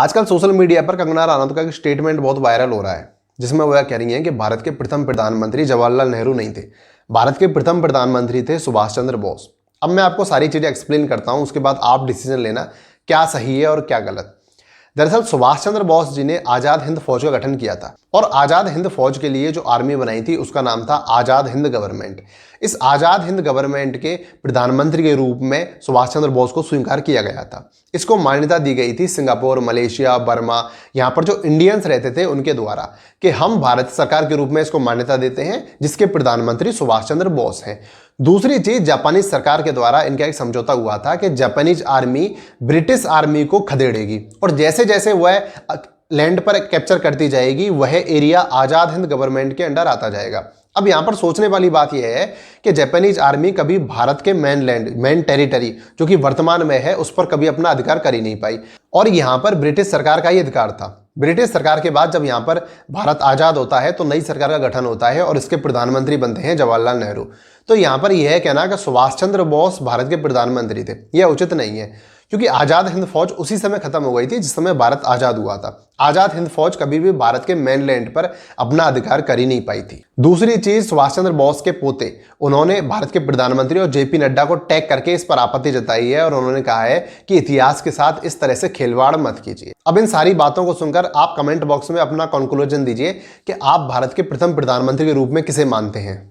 आजकल social media पर कंगना रनौत का एक स्टेटमेंट बहुत वायरल हो रहा है, जिसमें वह कह रही हैं कि भारत के प्रथम प्रधानमंत्री जवाहरलाल नेहरू नहीं थे, भारत के प्रथम प्रधानमंत्री थे सुभाष चंद्र बोस। अब मैं आपको सारी चीज़ें एक्सप्लेन करता हूं, उसके बाद आप डिसीजन लेना क्या सही है और क्या गलत। दरअसल सुभाष चंद्र बोस जी ने आज़ाद हिंद फौज का गठन किया था और आज़ाद हिंद फौज के लिए जो आर्मी बनाई थी उसका नाम था आज़ाद हिंद गवर्नमेंट। इस आज़ाद हिंद गवर्नमेंट के प्रधानमंत्री के रूप में सुभाष चंद्र बोस को स्वीकार किया गया था। इसको मान्यता दी गई थी सिंगापुर, मलेशिया, बर्मा, यहाँ पर जो इंडियंस रहते थे उनके द्वारा, कि हम भारत सरकार के रूप में इसको मान्यता देते हैं जिसके प्रधानमंत्री सुभाष चंद्र बोस हैं। दूसरी चीज, जापानीज सरकार के द्वारा इनका एक समझौता हुआ था कि जापानीज आर्मी ब्रिटिश आर्मी को खदेड़ेगी और जैसे जैसे वह लैंड पर कैप्चर करती जाएगी वह एरिया आजाद हिंद गवर्नमेंट के अंडर आता जाएगा। अब यहाँ पर सोचने वाली बात यह है कि जापानीज आर्मी कभी भारत के मेन टेरिटरी जो कि वर्तमान में है उस पर कभी अपना अधिकार कर ही नहीं पाई और यहाँ पर ब्रिटिश सरकार का ही अधिकार था। ब्रिटिश सरकार के बाद जब यहाँ पर भारत आज़ाद होता है तो नई सरकार का गठन होता है और इसके प्रधानमंत्री बनते हैं जवाहरलाल नेहरू। तो यहाँ पर यह कहना कि सुभाष चंद्र बोस भारत के प्रधानमंत्री थे, यह उचित नहीं है, क्योंकि आज़ाद हिंद फौज उसी समय खत्म हो गई थी जिस समय भारत आज़ाद हुआ था। आज़ाद हिंद फौज कभी भी भारत के मेनलैंड पर अपना अधिकार कर ही नहीं पाई थी। दूसरी चीज, सुभाष चंद्र बोस के पोते उन्होंने भारत के प्रधानमंत्री और जेपी नड्डा को टैग करके इस पर आपत्ति जताई है और उन्होंने कहा है कि इतिहास के साथ इस तरह से खिलवाड़ मत कीजिए। अब इन सारी बातों को सुनकर आप कमेंट बॉक्स में अपना कंक्लूजन दीजिए कि आप भारत के प्रथम प्रधानमंत्री के रूप में किसे मानते हैं।